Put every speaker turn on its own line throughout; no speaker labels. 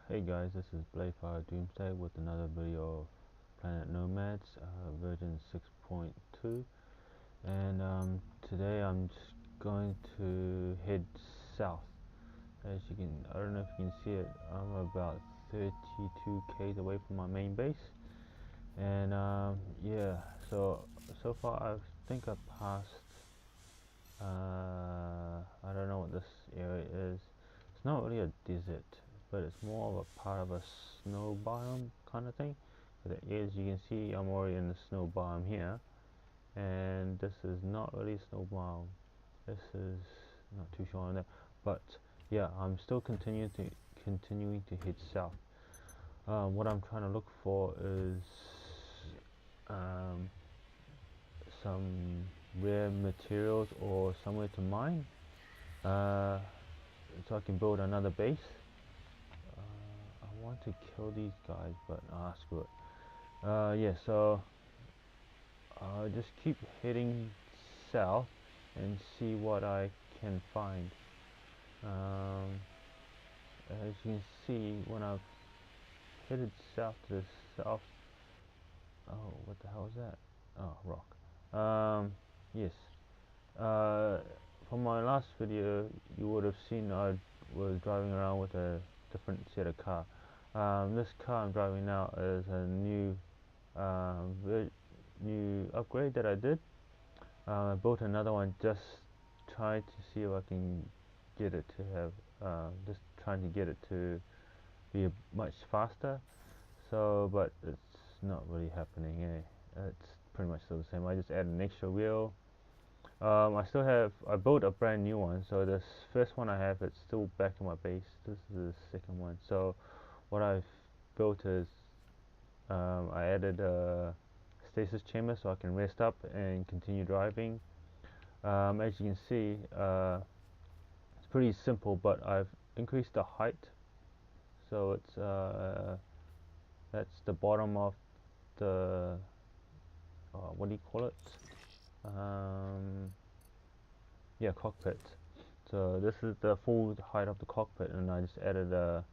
Hey guys, this is ep4 Doomsday with another video of Planet Nomads, version 6.2, and today I'm just going to head south. I don't know if you can see it, I'm about 32 k's away from my main base, and yeah, so far I think I passed, I don't know what this area is. It's not really a desert, but it's more of a part of a snow biome kind of thing. But as you can see, I'm already in the snow biome here, and this is not really a snow biome. This is not too sure on that, but yeah, I'm still continuing to head south. What I'm trying to look for is um, some rare materials or somewhere to mine, uh, so I can build another base. I want to kill these guys, but screw it. Yeah, so I'll just keep heading south and see what I can find. As you can see, when I've headed south to the south, oh, what the hell is that? Oh, rock. Yes. Uh, from my last video, you would have seen I was driving around with a different set of car. This car I'm driving now is a new upgrade that I did. I built another one just trying to see if I can get it to have, just trying to get it to be much faster. So, but it's not really happening. It's pretty much still the same. I just added an extra wheel. I built a brand new one, so this first one I have, it's still back in my base. This is the second one. So what I've built is, I added a stasis chamber so I can rest up and continue driving. As you can see, it's pretty simple, but I've increased the height, so that's the bottom of the, what do you call it? Yeah, cockpit. So this is the full height of the cockpit, and I just added a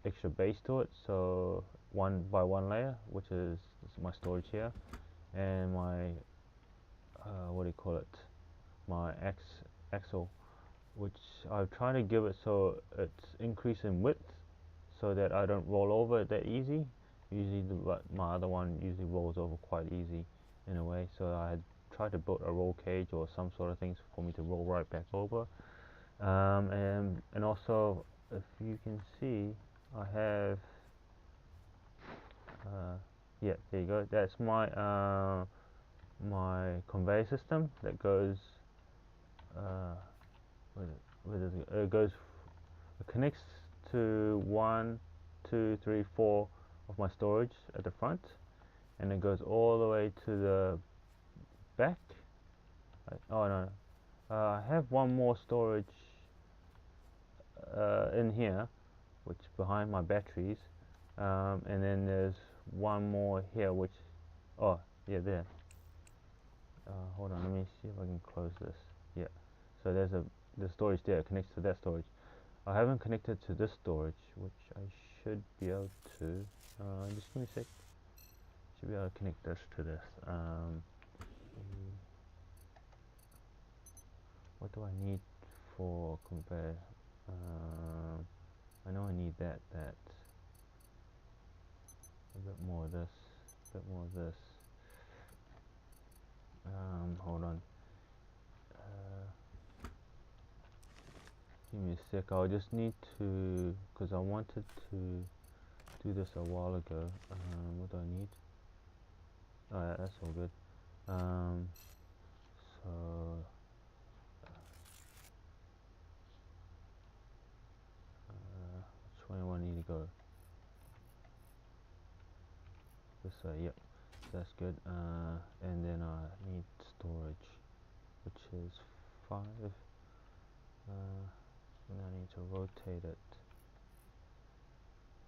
extra base to it, so one by one layer, which is my storage here, and my what do you call it, my axle, which I've tried to give it so it's increase in width so that I don't roll over that easy. Usually my other one usually rolls over quite easy in a way, so I had tried to build a roll cage or some sort of things for me to roll right back over. And also, if you can see, I have yeah, there you go, that's my conveyor system that goes, uh, where does it go? It connects to 1, 2, 3, 4 of my storage at the front, and it goes all the way to the back. Oh no, I have one more storage in here, which is behind my batteries, and then there's one more here, which, oh yeah, there. Hold on, let me see if I can close this. Yeah, so the storage there connects to that storage. I haven't connected to this storage, which I should be able to. Just give me a sec. Should be able to connect this to this. What do I need for conveyor? I know I need that. A bit more of this. A bit more of this. Hold on. Give me a sec. I'll just need to, because I wanted to do this a while ago. What do I need? Oh, yeah, that's all good. So which way do I need to go? This way. Yep, that's good. And then I need storage, which is 5. And I need to rotate it.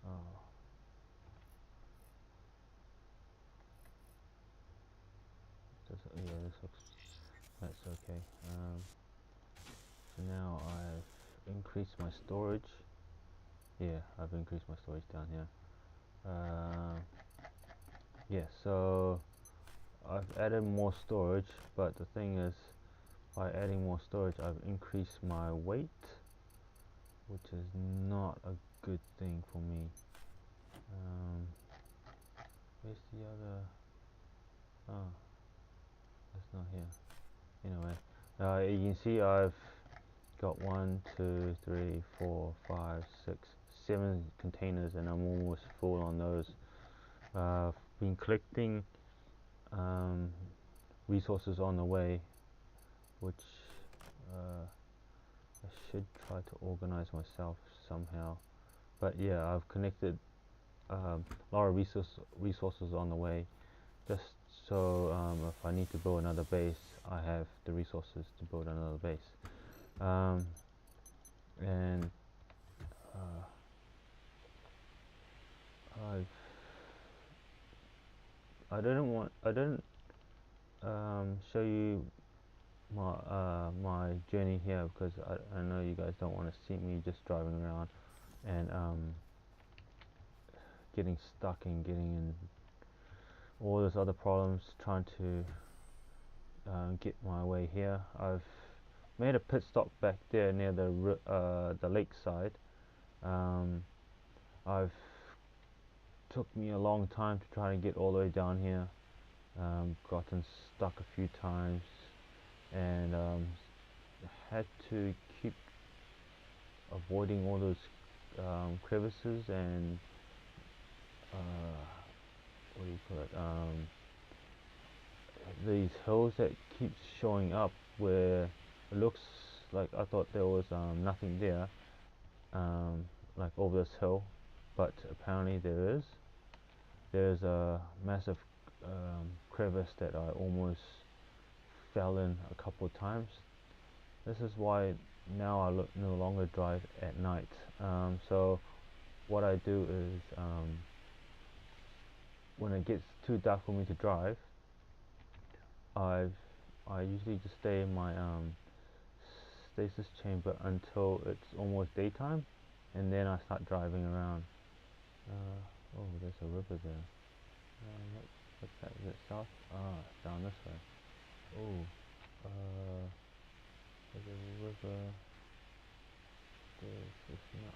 Oh, yeah, this looks, that's okay. So now I've increased my storage, yeah, I've increased my storage down here. Yeah, so I've added more storage, but the thing is, by adding more storage, I've increased my weight, which is not a good thing for me. Where's the other? Oh, it's not here. Anyway, you can see I've got 1, 2, 3, 4, 5, 6, 7 containers, and I'm almost full on those. I've been collecting resources on the way, which I should try to organize myself somehow. But yeah, I've connected a lot of resources on the way, just so if I need to build another base, I have the resources to build another base. And I didn't show you my journey here, because I know you guys don't want to see me just driving around and getting stuck and getting in all those other problems trying to get my way here. I've made a pit stop back there near the lakeside. I've took me a long time to try to get all the way down here. Gotten stuck a few times, and had to keep avoiding all those crevices and what do you call it? These hills that keep showing up where it looks like I thought there was nothing there, like over this hill, but apparently there is. There's a massive crevice that I almost fell in a couple of times. This is why now I no longer drive at night. So what I do is, when it gets too dark for me to drive, I usually just stay in my stasis chamber until it's almost daytime, and then I start driving around. Oh, there's a river there. What's that? Is it south? Ah, it's down this way. Oh, there's a river.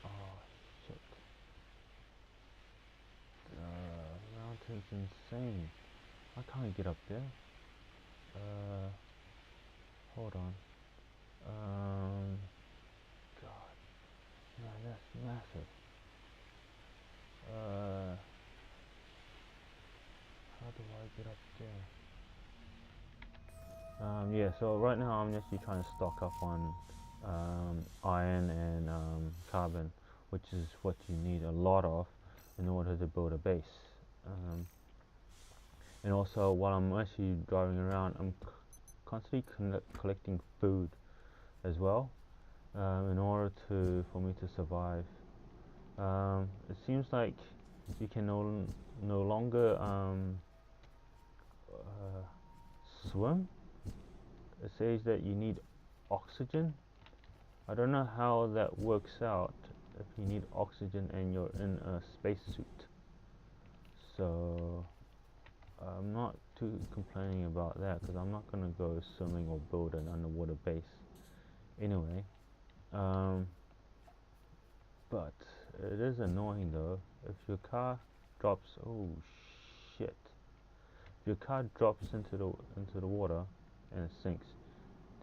Oh, shit. Mountain's insane. I can't get up there. Hold on. God, man, that's massive. How do I get up there? Yeah, so right now I'm actually trying to stock up on iron and carbon, which is what you need a lot of in order to build a base. And also, while I'm actually driving around, I'm constantly collecting food as well, in order for me to survive. It seems like you can no longer swim. It says that you need oxygen. I don't know how that works out if you need oxygen and you're in a spacesuit. So I'm not too complaining about that, because I'm not gonna go swimming or build an underwater base anyway. But it is annoying though. If your car drops, oh shit! If your car drops into the water and it sinks,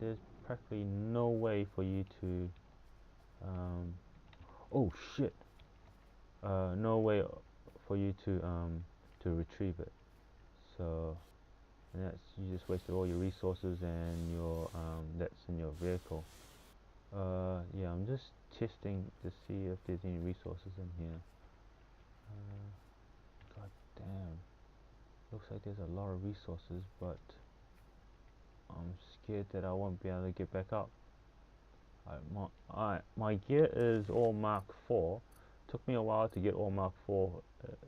there's practically no way for you to. Oh shit! No way for you to retrieve it. So, and that's, you just wasted all your resources and your that's in your vehicle. Yeah, I'm just testing to see if there's any resources in here. God damn. Looks like there's a lot of resources, but I'm scared that I won't be able to get back up. My gear is all Mark 4. Took me a while to get all Mark 4,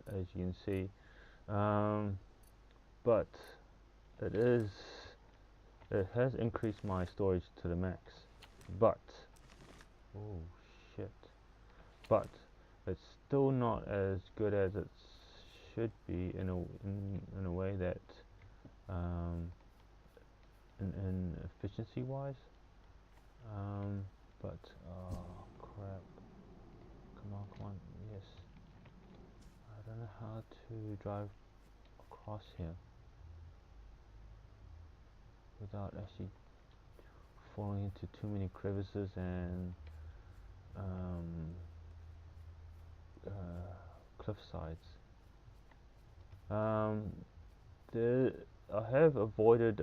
as you can see. But it has increased my storage to the max. But, oh shit. But It's still not as good as it should be in a way that um, in efficiency wise. But oh crap! Come on! Yes, I don't know how to drive across here without actually falling into too many crevices and um, cliff sides. Um, the I have avoided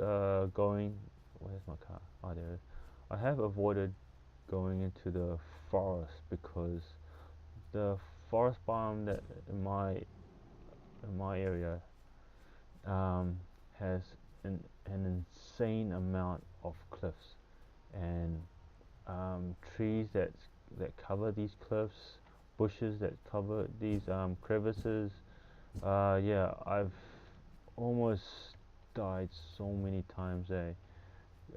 going. Where's my car? Oh, there it is. I have avoided going into the forest because the forest biome that in my area um, has an insane amount of cliffs and trees that cover these cliffs, bushes that cover these crevices. Yeah, I've almost died so many times there,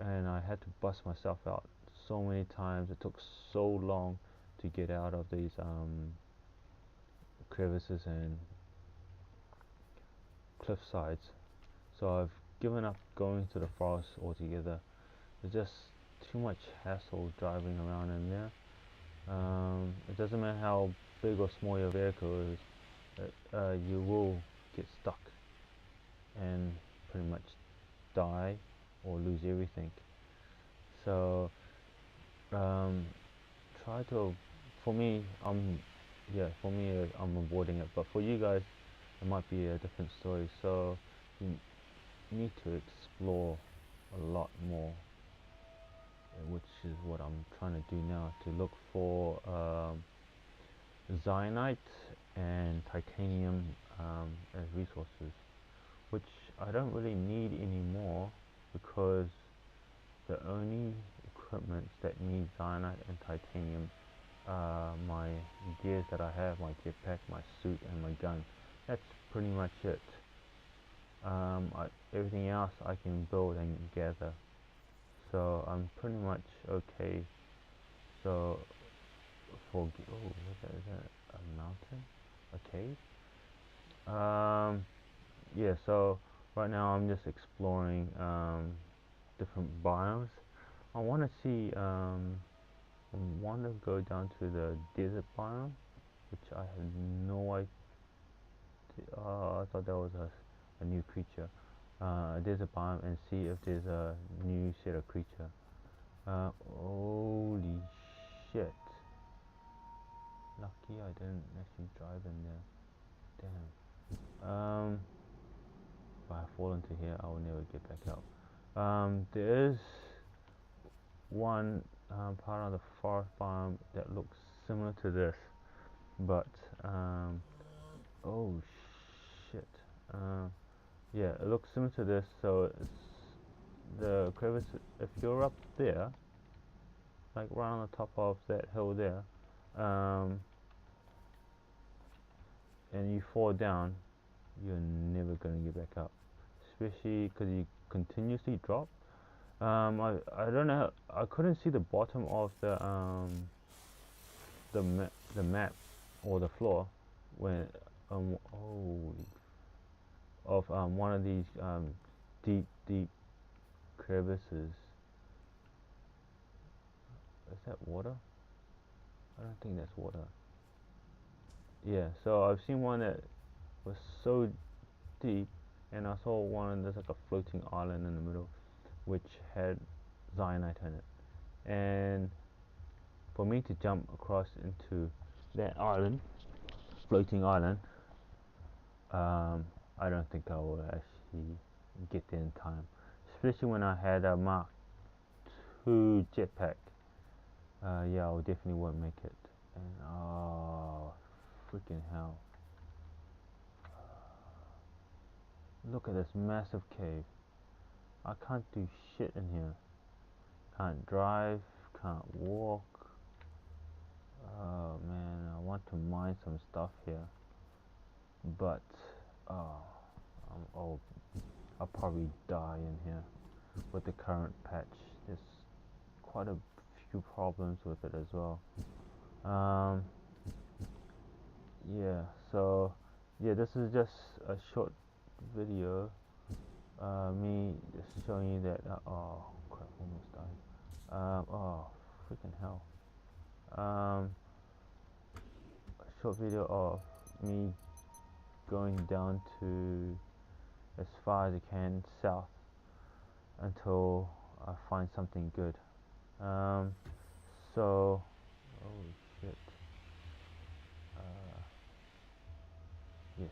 and I had to bust myself out so many times. It took so long to get out of these crevices and cliff sides. So I've given up going to the forest altogether. It's just too much hassle driving around in there. It doesn't matter how big or small your vehicle is, you will get stuck and pretty much die or lose everything. So um, try to. For me, I'm avoiding it. But for you guys, it might be a different story. So you need to explore a lot more, which is what I'm trying to do now. To look for cyanite and titanium as resources, which I don't really need anymore because the only equipment that need cyanide and titanium are my gears that I have, my jetpack, my suit and my gun. That's pretty much it. Everything else I can build and gather. So I'm pretty much okay. So is that a mountain? A cave? Yeah, so right now I'm just exploring different biomes. I want to see, I want to go down to the desert biome, which I have no idea. I thought that was a new creature. A desert biome and see if there's a new set of creature. Holy shit. Lucky I didn't actually drive in there. Damn. If I fall into here, I will never get back out. There is one part of the forest biome that looks similar to this, but oh shit. Yeah, it looks similar to this. So it's the crevice. If you're up there, like right on the top of that hill there, um, and you fall down, you're never gonna get back up, especially because you continuously drop. I don't know. I couldn't see the bottom of the map or the floor when oh of one of these deep crevices. Is that water? I don't think that's water. Yeah. So I've seen one that was so deep, and I saw one that's like a floating island in the middle, which had cyanite in it. And for me to jump across into that island, floating island, I don't think I will actually get there in time. Especially when I had a Mark II jetpack. Yeah, I definitely won't make it. And oh, freaking hell! Look at this massive cave. I can't do shit in here. Can't drive. Can't walk. Oh man, I want to mine some stuff here, but oh, oh, I'll probably die in here with the current patch. There's quite a few problems with it as well. Um, yeah, so yeah, this is just a short video, me just showing you that oh crap, almost died. Oh freaking hell. um a short video of me going down to as far as I can south until I find something good. um so oh shit. uh yes.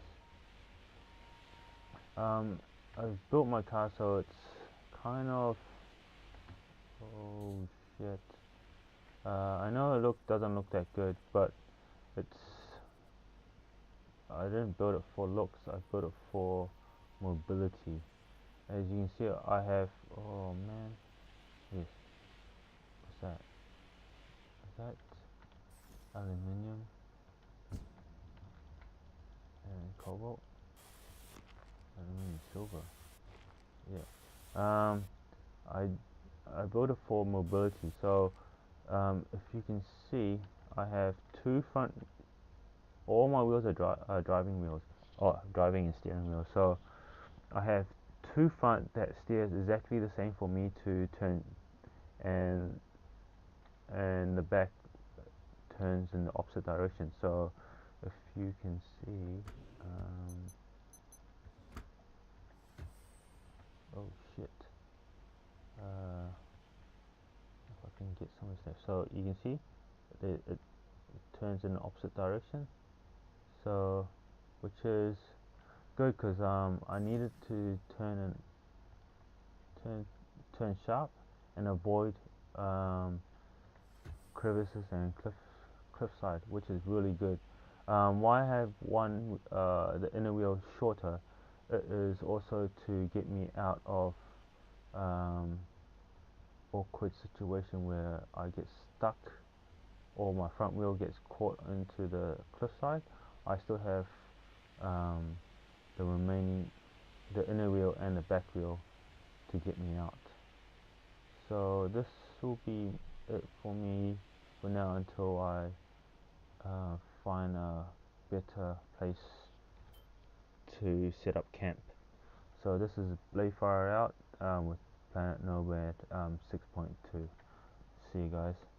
I've built my car, so it's kind of, oh shit. I know it doesn't look that good, but it's, I didn't build it for looks. I built it for mobility. As you can see, I have, oh man, yes. What's that? Is that aluminium and cobalt? Aluminium, silver. Yeah. I I built it for mobility. So if you can see, I have two front. All my wheels are driving wheels, or driving and steering wheels. So I have two front that steers exactly the same for me to turn, and the back turns in the opposite direction. So if you can see, oh shit, if I can get some of this. So you can see it turns in the opposite direction. So which is good because I needed to turn turn sharp and avoid um, crevices and cliffside, which is really good. Why I have the inner wheel shorter, it is also to get me out of um, awkward situation where I get stuck or my front wheel gets caught into the cliffside. I still have um, the remaining, the inner wheel and the back wheel to get me out. So this will be it for me for now until I find a better place to set up camp. So this is Blayfire out with Planet Nomad 6.2. See you guys.